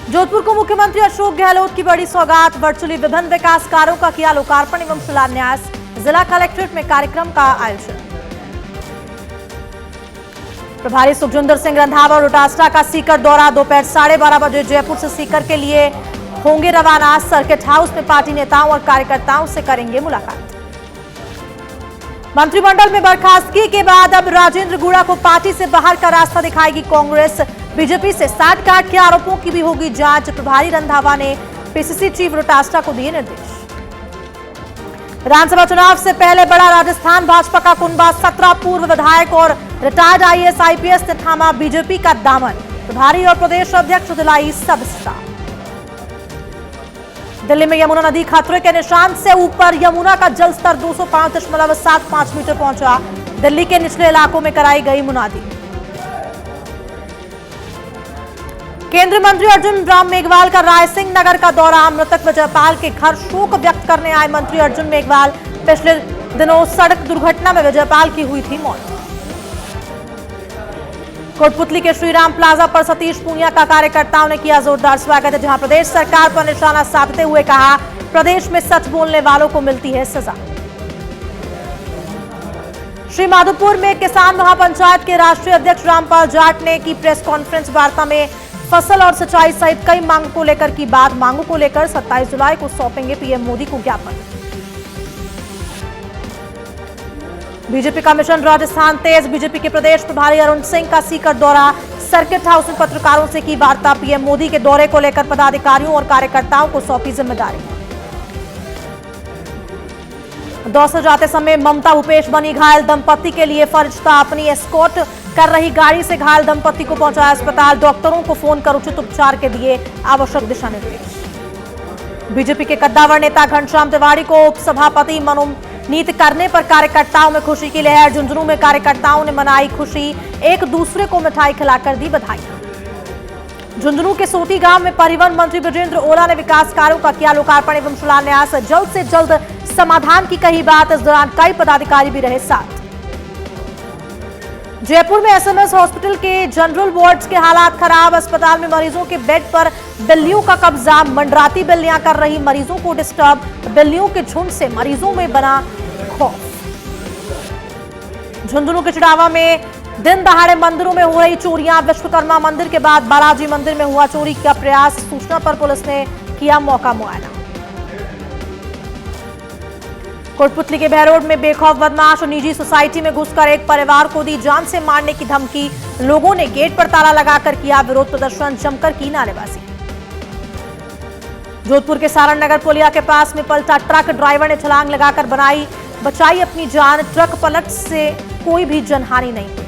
जोधपुर को मुख्यमंत्री अशोक गहलोत की बड़ी सौगात। वर्चुअली विभिन्न विकास कार्यों का किया लोकार्पण एवं शिलान्यास। जिला कलेक्ट्रेट में कार्यक्रम का आयोजन। प्रभारी सुखजिंदर सिंह रंधावा और इटारसी का सीकर दौरा। दोपहर 12:30 बजे जयपुर से सीकर के लिए होंगे रवाना। सर्किट हाउस में पार्टी नेताओं और कार्यकर्ताओं से करेंगे मुलाकात। मंत्रिमंडल में बर्खास्तगी के बाद अब राजेंद्र गुड़ा को पार्टी से बाहर का रास्ता दिखाएगी कांग्रेस। बीजेपी से साठ-गांठ के आरोपों की भी होगी जांच। प्रभारी रंधावा ने पीसीसी चीफ इटारसी को दिए निर्देश। विधानसभा चुनाव से पहले बड़ा राजस्थान भाजपा का कुनबा। 17 पूर्व विधायक और रिटायर्ड आईएएस आईपीएस ने थामा बीजेपी का दामन। प्रभारी और प्रदेश अध्यक्ष दिलाई सबसा। दिल्ली में यमुना नदी खतरे के निशान से ऊपर। यमुना का जलस्तर 205.75 मीटर पहुंचा। दिल्ली के निचले इलाकों में कराई गई मुनादी। केंद्रीय मंत्री अर्जुन राम मेघवाल का रायसिंह नगर का दौरा। मृतक विजयपाल के घर शोक व्यक्त करने आए मंत्री अर्जुन मेघवाल। पिछले दिनों सड़क दुर्घटना में विजयपाल की हुई थी मौत। कोटपुतली के श्रीराम प्लाजा पर सतीश पूनिया का कार्यकर्ताओं ने किया जोरदार स्वागत, जहां प्रदेश सरकार पर निशाना साधते हुए कहा, प्रदेश में सच बोलने वालों को मिलती है सजा। श्री माधोपुर में किसान महापंचायत के राष्ट्रीय अध्यक्ष रामपाल जाट ने की प्रेस कॉन्फ्रेंस। वार्ता में फसल और सिंचाई सहित कई मांगों को लेकर की बात। मांगों को लेकर 27 जुलाई को सौंपेंगे पीएम मोदी को ज्ञापन। बीजेपी का मिशन राजस्थान तेज। बीजेपी के प्रदेश प्रभारी अरुण सिंह का सीकर दौरा। सर्किट हाउस में पत्रकारों से की वार्ता। पीएम मोदी के दौरे को लेकर पदाधिकारियों और कार्यकर्ताओं को सौंपी जिम्मेदारी। दौसा जाते समय ममता भूपेश बनी घायल। दंपति के लिए फरिश्ता अपनी एस्कॉर्ट कर रही गाड़ी से घायल दंपति को पहुंचाया अस्पताल। डॉक्टरों को फोन कर उचित उपचार के दिए आवश्यक दिशा निर्देश। बीजेपी के कद्दावर नेता घनश्याम तिवारी को उपसभापति मनोनीत करने पर कार्यकर्ताओं में खुशी की लहर। झुंझुनू में कार्यकर्ताओं ने मनाई खुशी। एक दूसरे को मिठाई खिलाकर दी बधाई। झुंझुनू के सोटी गांव में परिवहन मंत्री विजेंद्र ओला ने विकास कार्यों का किया लोकार्पण एवं शिलान्यास। जल्द से जल्द समाधान की कही बात। इस दौरान कई पदाधिकारी भी रहे साथ। जयपुर में एसएमएस हॉस्पिटल के जनरल वार्ड्स के हालात खराब। अस्पताल में मरीजों के बेड पर बिल्लियों का कब्जा। मंडराती बिल्लियां कर रही मरीजों को डिस्टर्ब। बिल्लियों के झुंड से मरीजों में बना खौफ। झुंझुनू के चिड़ावा में दिन दहाड़े मंदिरों में हो रही चोरियां। विश्वकर्मा मंदिर के बाद बालाजी मंदिर में हुआ चोरी का प्रयास। सूचना पर पुलिस ने किया मौका मुआयना। कोटपुतली के बहरोड में बेखौफ बदमाश और निजी सोसाइटी में घुसकर एक परिवार को दी जान से मारने की धमकी। लोगों ने गेट पर ताला लगाकर किया विरोध प्रदर्शन। जमकर की नारेबाजी। जोधपुर के सारण नगर पुलिया के पास में पलटा ट्रक। ड्राइवर ने छलांग लगाकर बचाई अपनी जान। ट्रक पलट से कोई भी जनहानि नहीं।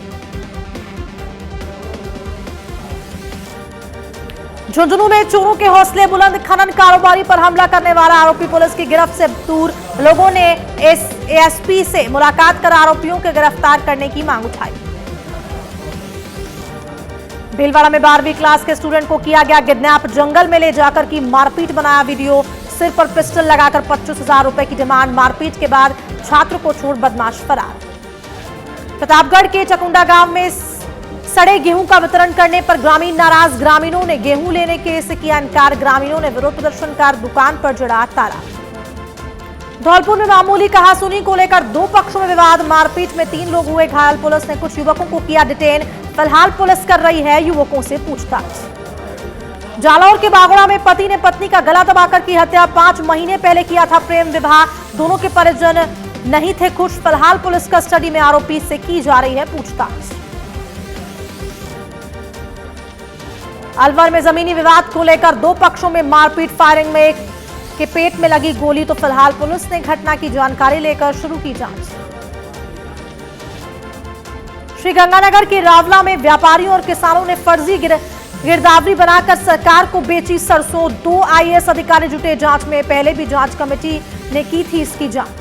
झुंझुनू में चोरों के हौसले बुलंद। खनन कारोबारी पर हमला करने वाला आरोपी पुलिस की गिरफ्त से दूर। लोगों ने एएसपी से मुलाकात कर आरोपियों को गिरफ्तार करने की मांग उठाई। भीलवाड़ा में 12वीं क्लास के स्टूडेंट को किया गया किडनैप। जंगल में ले जाकर की मारपीट बनाया वीडियो। सिर पर पिस्टल लगाकर 25,000 रुपए की डिमांड। मारपीट के बाद छात्र को छोड़ बदमाश फरार। प्रतापगढ़ के चकुंडा गांव में सड़े गेहूं का वितरण करने पर ग्रामीण नाराज। ग्रामीणों ने गेहूं लेने के से किया इनकार। ग्रामीणों ने विरोध प्रदर्शन कर दुकान पर जड़ा ताला। धौलपुर में मामूली कहासुनी को लेकर दो पक्षों में विवाद। मारपीट में 3 लोग हुए घायल। पुलिस ने कुछ युवकों को किया डिटेन। फिलहाल पुलिस कर रही है युवकों से पूछताछ। जालौर के बागोड़ा में पति ने पत्नी का गला दबाकर की हत्या। 5 महीने पहले किया था प्रेम विवाह। दोनों के परिजन नहीं थे खुश। फिलहाल पुलिस कस्टडी में आरोपी से की जा रही है पूछताछ। अलवर में जमीनी विवाद को लेकर दो पक्षों में मारपीट। फायरिंग में एक के पेट में लगी गोली। तो फिलहाल पुलिस ने घटना की जानकारी लेकर शुरू की जांच। श्रीगंगानगर के रावला में व्यापारियों और किसानों ने फर्जी गिरदावरी बनाकर सरकार को बेची सरसों। 2 आईएएस अधिकारी जुटे जांच में। पहले भी जांच कमेटी ने की थी इसकी जांच।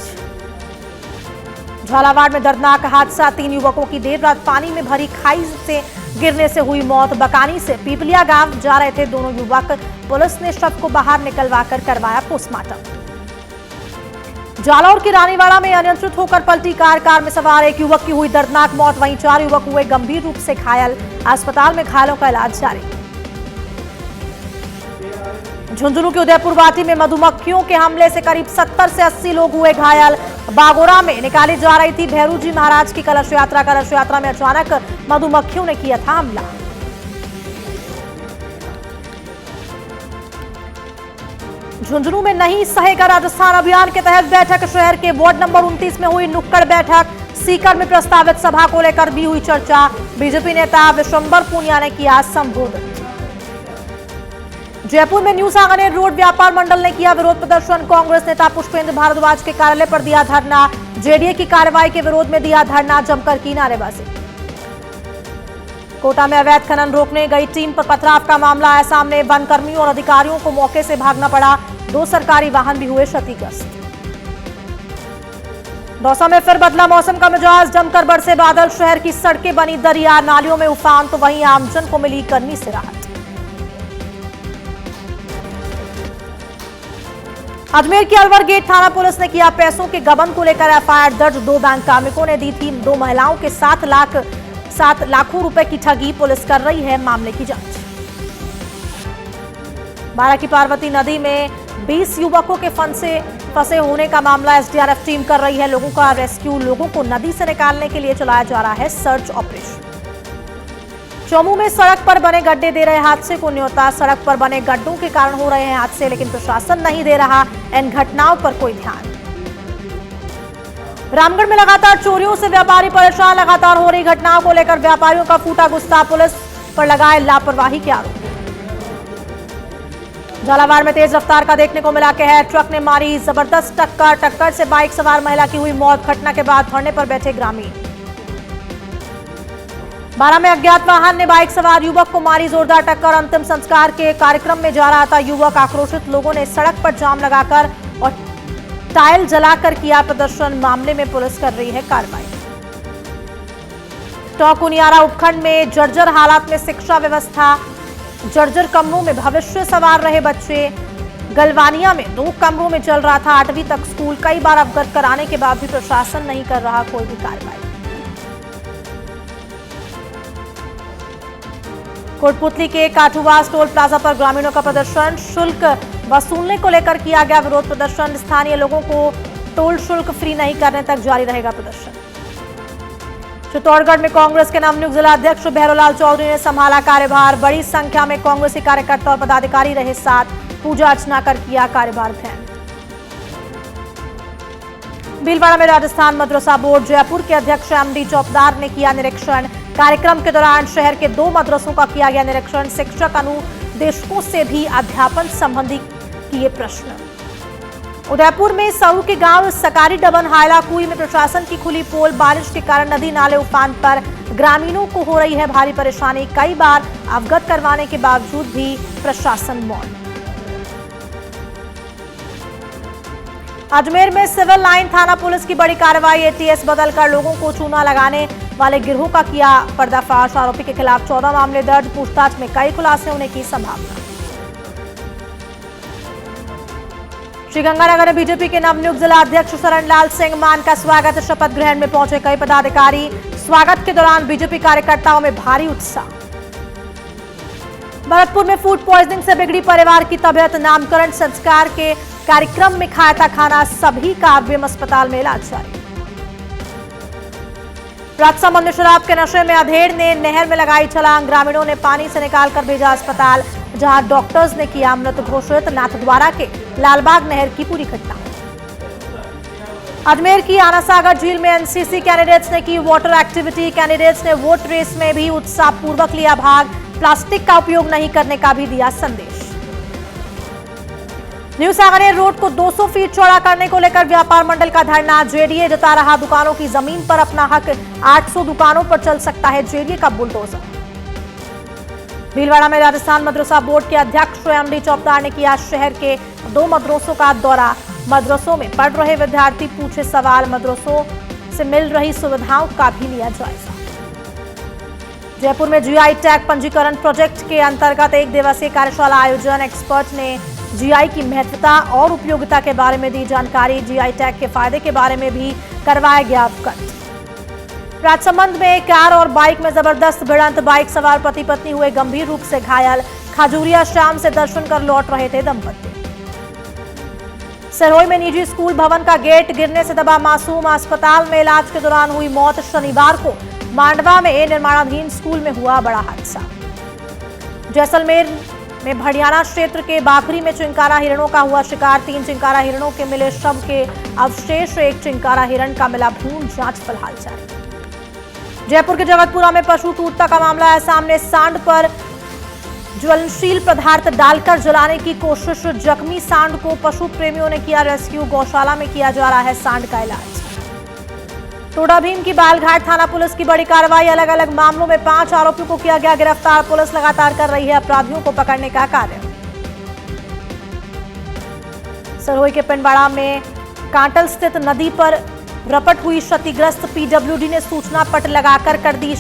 झालावाड़ में दर्दनाक हादसा। 3 युवकों की देर रात पानी में भरी खाई से गिरने से हुई मौत। बकानी से पीपलिया गांव जा रहे थे दोनों युवक। पुलिस ने शव को बाहर निकलवाकर करवाया पोस्टमार्टम। जालौर के रानीवाड़ा में अनियंत्रित होकर पलटी कार में सवार एक युवक की हुई दर्दनाक मौत। वहीं 4 युवक हुए गंभीर रूप से घायल। अस्पताल में घायलों का इलाज जारी। झुंझुनू के उदयपुर वाटी में मधुमक्खियों के हमले से करीब 70 से 80 लोग हुए घायल। बागोरा में निकाली जा रही थी भैरू जी महाराज की कलश यात्रा में अचानक मधुमक्खियों ने किया था हमला। झुंझुनू में नहीं सहेगा राजस्थान अभियान के तहत बैठक। शहर के वार्ड नंबर 29 में हुई नुक्कड़ बैठक। सीकर में प्रस्तावित सभा को लेकर भी हुई चर्चा। बीजेपी नेता विश्वंभर पूनिया ने किया संबोधन। जयपुर में न्यू सांगानेर रोड व्यापार मंडल ने किया विरोध प्रदर्शन। कांग्रेस नेता पुष्पेंद्र भारद्वाज के कार्यालय पर दिया धरना। जेडीए की कार्रवाई के विरोध में दिया धरना, जमकर की नारेबाजी। कोटा में अवैध खनन रोकने गई टीम पर पथराव का मामला आया सामने। वन कर्मियों और अधिकारियों को मौके से भागना पड़ा। 2 सरकारी वाहन भी हुए क्षतिग्रस्त। दौसा में फिर बदला मौसम का मिजाज। जमकर बरसे बादल, शहर की सड़कें बनी दरिया, नालियों में उफान, तो वहीं आमजन को मिली गर्मी से राहत। अजमेर की अलवर गेट थाना पुलिस ने किया पैसों के गबन को लेकर एफआईआर दर्ज। 2 बैंक कार्मिकों ने दी थी 2 महिलाओं के 7 लाखों रुपए की ठगी। पुलिस कर रही है मामले की जांच। बारां की पार्वती नदी में 20 युवकों के फंसे होने का मामला एसडीआरएफ टीम कर रही है लोगों का रेस्क्यू। लोगों को नदी से निकालने के लिए चलाया जा रहा है सर्च ऑपरेशन। चौमू में सड़क पर बने गड्ढे दे रहे हादसे को न्योता। सड़क पर बने गड्ढों के कारण हो रहे हैं हादसे, लेकिन प्रशासन नहीं दे रहा इन घटनाओं पर कोई ध्यान। रामगढ़ में लगातार चोरियों से व्यापारी परेशान। लगातार हो रही घटनाओं को लेकर व्यापारियों का फूटा गुस्सा। पुलिस पर लगाए लापरवाही के आरोप। झालावाड़ में तेज रफ्तार का देखने को मिला कहर। ट्रक ने मारी जबरदस्त टक्कर से बाइक सवार महिला की हुई मौत। घटना के बाद धरने पर बैठे ग्रामीण। बारां में अज्ञात वाहन ने बाइक सवार युवक को मारी जोरदार टक्कर। अंतिम संस्कार के कार्यक्रम में जा रहा था युवक। आक्रोशित लोगों ने सड़क पर जाम लगाकर और टाइल जलाकर किया प्रदर्शन। मामले में पुलिस कर रही है कार्रवाई। टोकुनियारा उपखंड में जर्जर हालात में शिक्षा व्यवस्था। जर्जर कमरों में भविष्य सवार रहे बच्चे। गलवानिया में 2 कमरों में चल रहा था 8वीं तक स्कूल। कई बार अवगत कराने के बाद भी प्रशासन नहीं कर रहा कोई भी कार्रवाई। कोटपुतली के काठूवास टोल प्लाजा पर ग्रामीणों का प्रदर्शन। शुल्क वसूलने को लेकर किया गया विरोध प्रदर्शन। स्थानीय लोगों को टोल शुल्क फ्री नहीं करने तक जारी रहेगा प्रदर्शन। चित्तौड़गढ़ में कांग्रेस के नवनियुक्त जिला अध्यक्ष भैरोलाल चौधरी ने संभाला कार्यभार। बड़ी संख्या में कांग्रेसी कार्यकर्ता और पदाधिकारी रहे साथ। पूजा अर्चना कर किया कार्यभार ग्रहण। भीलवाड़ा में राजस्थान मदरसा बोर्ड जयपुर के अध्यक्ष एमडी चौपदार ने किया निरीक्षण। कार्यक्रम के दौरान शहर के 2 मदरसों का किया गया निरीक्षण। शिक्षक अनुदेशकों से भी अध्यापन संबंधी किए प्रश्न। उदयपुर में सऊ के गांव सकारी डबन हायलाकुई में प्रशासन की खुली पोल। बारिश के कारण नदी नाले उफान पर। ग्रामीणों को हो रही है भारी परेशानी। कई बार अवगत करवाने के बावजूद भी प्रशासन मौन। अजमेर में सिविल लाइन थाना पुलिस की बड़ी कार्रवाई। एटीएस बदलकर लोगों को चूना लगाने वाले गिरोह का किया पर्दाफाश। आरोपी के खिलाफ 14 मामले दर्ज। पूछताछ में कई खुलासे होने की संभावना। श्रीगंगानगर में बीजेपी के नवनियुक्त जिला अध्यक्ष शरणलाल सिंह मान का स्वागत। शपथ ग्रहण में पहुंचे कई पदाधिकारी। स्वागत के दौरान बीजेपी कार्यकर्ताओं में भारी उत्साह। भरतपुर में फूड पॉइजनिंग से बिगड़ी परिवार की तबीयत। नामकरण संस्कार के कार्यक्रम में खाया था खाना। सभी का आरबीएम अस्पताल में इलाज जारी। राजसमंद में शराब के नशे में अधेड़ ने नहर में लगाई छलांग। ग्रामीणों ने पानी से निकालकर भेजा अस्पताल, जहां डॉक्टर्स ने किया मृत घोषित। नाथद्वारा के लालबाग नहर की पूरी घटना। अजमेर की आना सागर झील में एनसीसी कैंडिडेट्स ने की वाटर एक्टिविटी। कैंडिडेट्स ने वोट रेस में भी उत्साहपूर्वक लिया भाग। प्लास्टिक का उपयोग नहीं करने का भी दिया संदेश। न्यू सांगानेर रोड को 200 फीट चौड़ा करने को लेकर व्यापार मंडल का धरना। जेडीए जता रहा दुकानों की जमीन पर अपना हक। 800 दुकानों पर चल सकता है जेडीए का बुलडोजर। भीलवाड़ा में राजस्थान मदरसा बोर्ड के अध्यक्ष एमडी चौपदार ने किया शहर के 2 मदरसों का दौरा। मदरसों में पढ़ रहे विद्यार्थी पूछे सवाल। मदरसों से मिल रही सुविधाओं का भी लिया जायजा। जयपुर में जीआई टैग पंजीकरण प्रोजेक्ट के अंतर्गत 1 दिवसीय कार्यशाला आयोजन। एक्सपर्ट ने जीआई की महत्वता और उपयोगिता के बारे में दी जानकारी। जीआई टैग के फायदे के बारे में भी करवाया गया अवगत। राजसमंद में कार और बाइक में जबरदस्त भिड़ंत। बाइक सवार पति पत्नी हुए गंभीर रूप से घायल। खजूरिया शाम से दर्शन कर लौट रहे थे दंपति। सिरोही में निजी स्कूल भवन का गेट गिरने से दबा मासूम, अस्पताल में इलाज के दौरान हुई मौत। शनिवार को मांडवा में निर्माणाधीन स्कूल में हुआ बड़ा हादसा। जैसलमेर में भड़ियाना क्षेत्र के बाखरी में चिंकारा हिरणों का हुआ शिकार। 3 चिंकारा हिरणों के मिले शव के अवशेष। 1 चिंकारा हिरण का मिला भ्रूण, जांच फिलहाल जारी। जयपुर के जगतपुरा में पशु टूटता का मामला है सामने। सांड पर ज्वलनशील पदार्थ डालकर जलाने की कोशिश। जख्मी सांड को पशु प्रेमियों ने किया रेस्क्यू। गौशाला में किया जा रहा है सांड का इलाज। टोडा भीम की बालघाट थाना पुलिस की बड़ी कार्रवाई। अलग अलग मामलों में 5 आरोपियों को किया गया गिरफ्तार। पुलिस लगातार कर रही है अपराधियों को पकड़ने का कार्य। सिरोही के पिंडवाड़ा में कांटल स्थित नदी पर रपट हुई क्षतिग्रस्त। पीडब्ल्यूडी ने सूचना पट लगाकर कर दी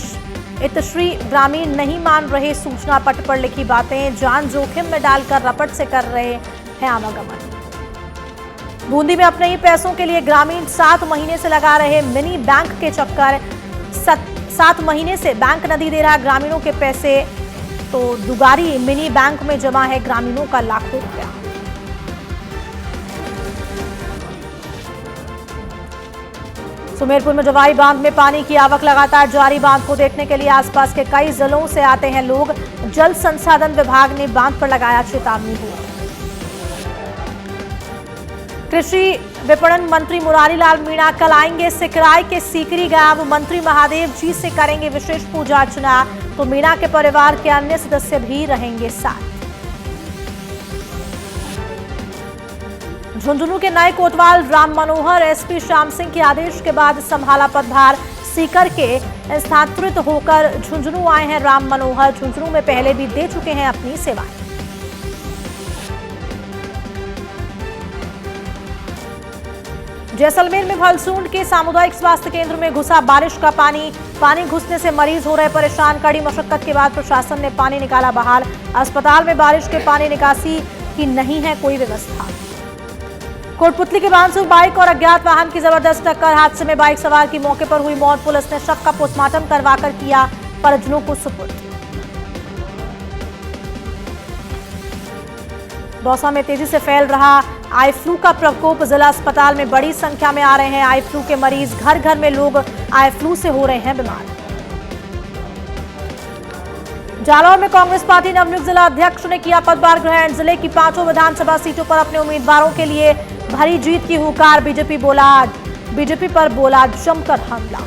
इतश्री। ग्रामीण नहीं मान रहे सूचना पट पर लिखी बातें। जान जोखिम में डालकर रपट से कर रहे हैं आवागमन। बूंदी में अपने ही पैसों के लिए ग्रामीण 7 महीने से लगा रहे मिनी बैंक के चक्कर। 7 महीने से बैंक नहीं दे रहा ग्रामीणों के पैसे, तो दुगारी मिनी बैंक में जमा है ग्रामीणों का लाखों रुपया। सुमेरपुर में जवाई बांध में पानी की आवक लगातार जारी। बांध को देखने के लिए आसपास के कई जिलों से आते हैं लोग। जल संसाधन विभाग ने बांध पर लगाया चेतावनी बोर्ड। कृषि विपणन मंत्री मुरारी लाल मीणा कल आएंगे सिकराय के सीकरी गांव। मंत्री महादेव जी से करेंगे विशेष पूजा अर्चना, तो मीणा के परिवार के अन्य सदस्य भी रहेंगे साथ। झुंझुनू के नए कोतवाल राम मनोहर एसपी श्याम सिंह के आदेश के बाद संभाला पदभार। सीकर के स्थानांतरित होकर झुंझुनू आए हैं राम मनोहर। झुंझुनू में पहले भी दे चुके हैं अपनी सेवाएं। जैसलमेर में भलसूंड के सामुदायिक स्वास्थ्य केंद्र में घुसा बारिश का पानी। पानी घुसने से मरीज हो रहे परेशान। कड़ी मशक्कत के बाद प्रशासन ने पानी निकाला बाहर। अस्पताल में बारिश के पानी निकासी की नहीं है कोई व्यवस्था। कोटपुतली के बांसुर बाइक और अज्ञात वाहन की जबरदस्त टक्कर। हादसे में बाइक सवार की मौके पर हुई मौत। पुलिस ने शव का पोस्टमार्टम करवाकर किया परिजनों को सुपुर्द। दौसा में तेजी से फैल रहा आई फ्लू का प्रकोप। जिला अस्पताल में बड़ी संख्या में आ रहे हैं आई फ्लू के मरीज। घर घर में लोग आई फ्लू से हो रहे हैं बीमार। जालौर में कांग्रेस पार्टी नवनियुक्त जिला अध्यक्ष ने किया पदभार ग्रहण। जिले की 5 विधानसभा सीटों पर अपने उम्मीदवारों के लिए भरी जीत की हुंकार। बीजेपी पर बोला जमकर हमला।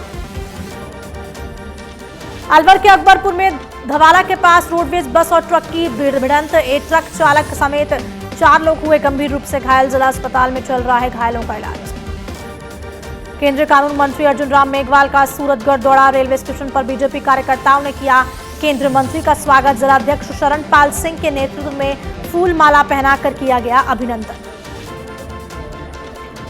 अलवर के अकबरपुर में धवाला के पास रोडवेज बस और ट्रक की भिड़ंत। एक ट्रक चालक समेत 4 लोग हुए गंभीर रूप से घायल। जिला अस्पताल में चल रहा है घायलों का इलाज। केंद्रीय कानून मंत्री अर्जुन राम मेघवाल का सूरतगढ़ दौरा। रेलवे स्टेशन पर बीजेपी कार्यकर्ताओं ने किया केंद्रीय मंत्री का स्वागत। जिला अध्यक्ष शरणपाल सिंह के नेतृत्व में फूल माला पहनाकर किया गया अभिनंदन।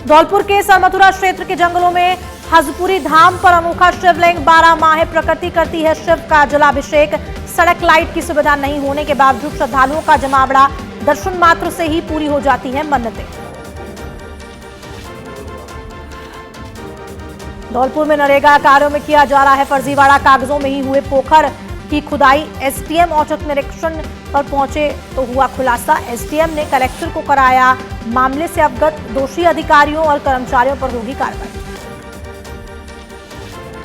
धौलपुर के सरमथुरा क्षेत्र के जंगलों में हजपुरी धाम पर अनोखा शिवलिंग। 12 माह प्रकृति करती है शिव का जलाभिषेक। सड़क लाइट की सुविधा नहीं होने के बावजूद श्रद्धालुओं का जमावड़ा। दर्शन मात्र से ही पूरी हो जाती है मन्नतें। धौलपुर में नरेगा कार्यों में किया जा रहा है फर्जीवाड़ा। कागजों में ही हुए पोखर की खुदाई। एसडीएम औचक निरीक्षण पर पहुंचे तो हुआ खुलासा। एसडीएम ने कलेक्टर को कराया मामले से अवगत। दोषी अधिकारियों और कर्मचारियों पर होगी कार्रवाई।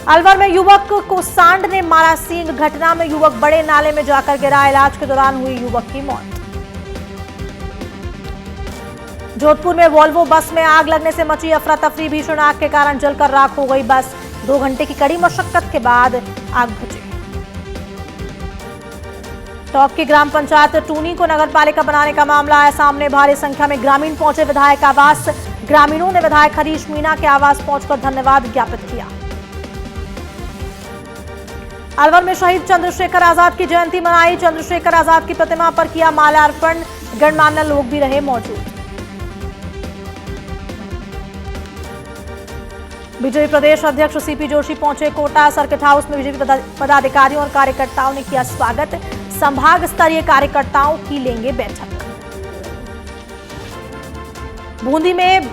अलवर में युवक को सांड ने मारा सींग। घटना में युवक बड़े नाले में जाकर गिरा। इलाज के दौरान हुई युवक की मौत। जोधपुर में वोल्वो बस में आग लगने से मची अफरा तफरी। भीषण आग के कारण जलकर राख हो गई बस। 2 घंटे की कड़ी मशक्कत के बाद आग बुझी। टॉप की ग्राम पंचायत टूनी को नगरपालिका बनाने का मामला आया सामने। भारी संख्या में ग्रामीण पहुंचे विधायक आवास। ग्रामीणों ने विधायक हरीश मीणा के आवास पहुंचकर धन्यवाद ज्ञापित किया। अलवर में शहीद चंद्रशेखर आजाद की जयंती मनाई। चंद्रशेखर आजाद की प्रतिमा पर किया माल्यार्पण। गणमान्य लोग भी रहे मौजूद। बीजेपी प्रदेश अध्यक्ष सीपी जोशी पहुंचे कोटा। सर्किट हाउस में बीजेपी पदाधिकारियों और कार्यकर्ताओं ने किया स्वागत। संभाग स्तरीय कार्यकर्ताओं की लेंगे बैठक। बूंदी में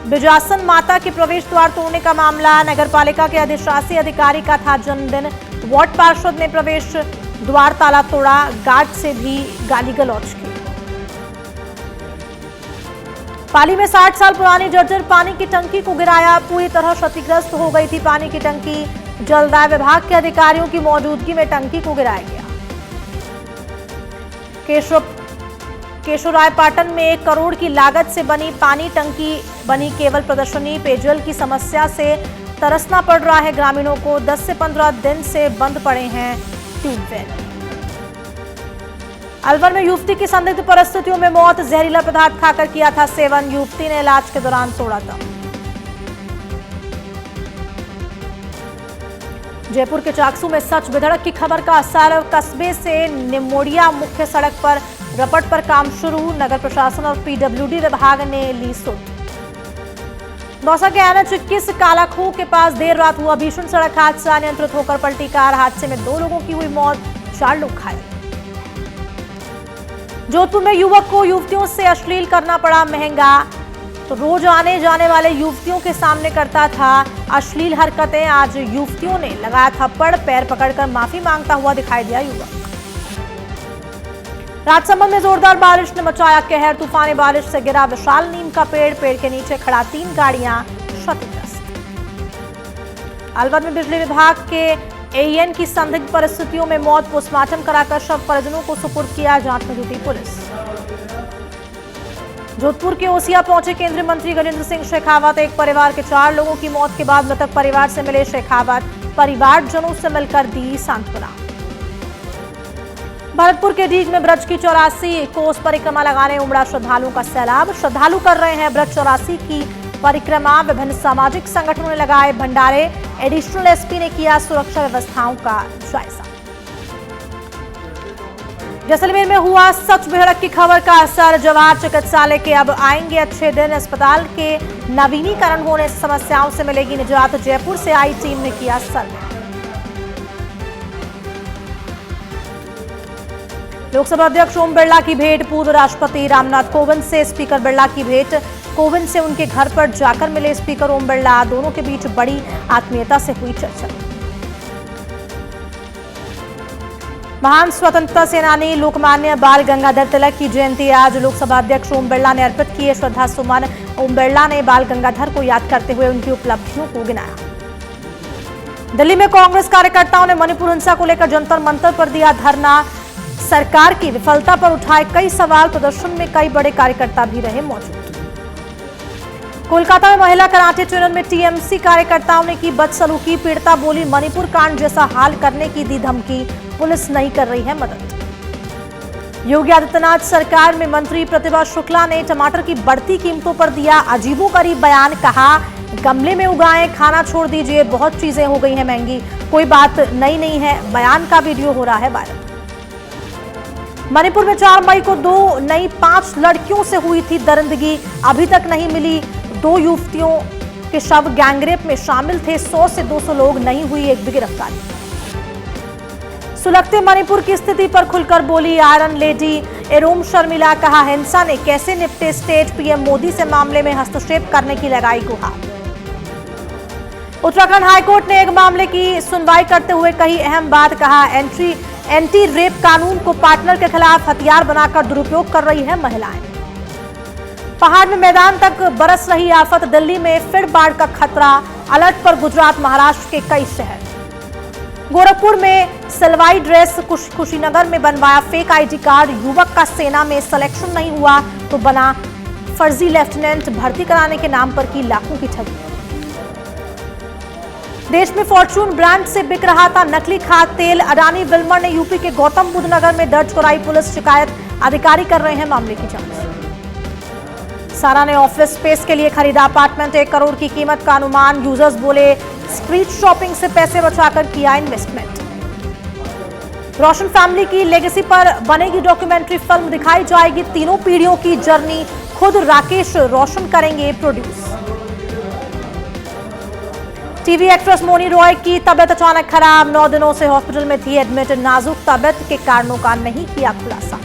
बिजासन माता के प्रवेश द्वार तोड़ने का मामला। नगरपालिका के अधिशासी अधिकारी का था जन्मदिन। वार्ड पार्षद ने प्रवेश द्वार ताला तोड़ा, गार्ड से भी गाली गलौज की। पाली में 60 साल पुरानी जर्जर पानी की टंकी को गिराया, पूरी तरह क्षतिग्रस्त हो गई थी पानी की टंकी। जलदाय विभाग के अधिकारियों की मौजूदगी में टंकी को गिराया गया। केशोरायपाटन में 1 करोड़ की लागत से बनी पानी टंकी बनी केवल प्रदर्शनी। पेयजल की समस्या से तरसना पड़ रहा है ग्रामीणों को। 10 से 15 दिन से बंद पड़े हैं ट्यूबवेल। अलवर में युवती की संदिग्ध परिस्थितियों में मौत, जहरीला पदार्थ खाकर किया था सेवन। युवती ने इलाज के दौरान तोड़ा दम। जयपुर के चाकसू में सच बेधड़क की खबर का असर। कस्बे से निमोड़िया मुख्य सड़क पर रपट पर काम शुरू। नगर प्रशासन और पीडब्ल्यूडी विभाग ने ली सुध। दौसा के NH 21 कालाखूह के पास देर रात हुआ भीषण सड़क हादसा। नियंत्रित होकर पलटी कार, हादसे में 2 लोगों की हुई मौत, 4 लोग घायल। जोधपुर में युवक को युवतियों से अश्लील करना पड़ा महंगा। तो रोज आने जाने वाले युवतियों के सामने करता था अश्लील हरकतें। आज युवतियों ने लगाया थप्पड़, पैर पकड़कर माफी मांगता हुआ दिखाई दिया युवक। राजसमंद में जोरदार बारिश ने मचाया कहर। तूफानी बारिश से गिरा विशाल नीम का पेड़, पेड़ के नीचे खड़ा 3 गाड़ियां क्षतिग्रस्त। अलवर में बिजली विभाग के AN की संदिग्ध परिस्थितियों में मौत, पोस्टमार्टम कराकर शव परिजनों को सुपुर्द किया, जांच में जुटी पुलिस। जोधपुर के ओसिया पहुंचे केंद्रीय मंत्री गजेंद्र सिंह शेखावत। एक परिवार के 4 लोगों की मौत के बाद मृतक परिवार से मिले शेखावत, परिवारजनों से मिलकर दी सांत्वना। भरतपुर के डीग में ब्रज की 84 कोस परिक्रमा लगाने उमड़ा श्रद्धालुओं का सैलाब। श्रद्धालु कर रहे हैं ब्रज 84 की परिक्रमा। विभिन्न सामाजिक संगठनों ने लगाए भंडारे। एडिशनल SP ने किया सुरक्षा व्यवस्थाओं का जायजा। जैसलमेर में हुआ सच बेधड़क की खबर का असर। जवाहर चिकित्सालय के अब आएंगे अच्छे दिन। अस्पताल के नवीनीकरण होने से समस्याओं से मिलेगी निजात। जयपुर से आई टीम ने किया सर्वे। लोकसभा अध्यक्ष ओम बिरला की भेंट। पूर्व राष्ट्रपति रामनाथ कोविंद से स्पीकर बिरला की भेंट। कोविंद से उनके घर पर जाकर मिले स्पीकर ओम बिरला। दोनों के बीच बड़ी आत्मीयता से हुई चर्चा। महान स्वतंत्रता सेनानी लोकमान्य बाल गंगाधर तिलक की जयंती आज। लोकसभा अध्यक्ष ओम बिरला ने अर्पित किए श्रद्धा सुमन। ओम बिरला ने बाल गंगाधर को याद करते हुए उनकी उपलब्धियों को गिनाया। दिल्ली में कांग्रेस कार्यकर्ताओं ने मणिपुर हिंसा को लेकर जंतर मंतर पर दिया धरना। सरकार की विफलता पर उठाए कई सवाल। प्रदर्शन में कई बड़े कार्यकर्ता भी रहे मौजूद। कोलकाता में महिला कराटे ट्रेनर में TMC कार्यकर्ताओं ने की बदसलूकी। पीड़िता बोली मणिपुर कांड जैसा हाल करने की दी धमकी। पुलिस नहीं कर रही है मदद। योगी आदित्यनाथ सरकार में मंत्री प्रतिभा शुक्ला ने टमाटर की बढ़ती कीमतों पर दिया अजीबोगरीब बयान। कहा गमले में उगाएं, खाना छोड़ दीजिए, बहुत चीजें हो गई हैं महंगी, कोई बात नई नहीं है। बयान का वीडियो हो रहा है वायरल। मणिपुर में 4 मई को 2 नई 5 लड़कियों से हुई थी दरिंदगी। अभी तक नहीं मिली 2 युवतियों के शव। गैंगरेप में शामिल थे 100 से 200 लोग। नहीं हुई एक भी गिरफ्तारी। सुलगते मणिपुर की स्थिति पर खुलकर बोली आयरन लेडी एरोम शर्मिला। कहा हिंसा ने कैसे निपटे स्टेट। PM मोदी से मामले में हस्तक्षेप करने की लगाई गुहार। उत्तराखंड हाईकोर्ट ने एक मामले की सुनवाई करते हुए कही अहम बात। कहा एंटी रेप कानून को पार्टनर के खिलाफ हथियार बनाकर दुरुपयोग कर रही है महिलाएं। पहाड़ में मैदान तक बरस रही आफत। दिल्ली में फिर बाढ़ का खतरा। अलर्ट पर गुजरात महाराष्ट्र के कई शहर। गोरखपुर में सलवाई ड्रेस। कुशीनगर में बनवाया फेक ID कार्ड। युवक का सेना में सिलेक्शन नहीं हुआ तो बना फर्जी लेफ्टिनेंट। भर्ती कराने के नाम पर की लाखों की ठगी। देश में फॉर्च्यून ब्रांड से बिक रहा था नकली खाद्य तेल। अडानी विल्मर ने यूपी के गौतम बुद्ध नगर में दर्ज कराई पुलिस शिकायत। अधिकारी कर रहे हैं मामले की जांच। सारा ने ऑफिस स्पेस के लिए खरीदा अपार्टमेंट। 1 करोड़ की कीमत का अनुमान। यूजर्स बोले स्ट्रीट शॉपिंग से पैसे बचाकर किया इन्वेस्टमेंट। रोशन फैमिली की लेगेसी पर बनेगी डॉक्यूमेंट्री फिल्म। दिखाई जाएगी तीनों पीढ़ियों की जर्नी। खुद राकेश रोशन करेंगे produce. TV actress Mouni Roy की तबीयत अचानक खराब। 9 दिनों से हॉस्पिटल में थी एडमिट। नाजुक तबीयत के कारणों का नहीं किया खुलासा।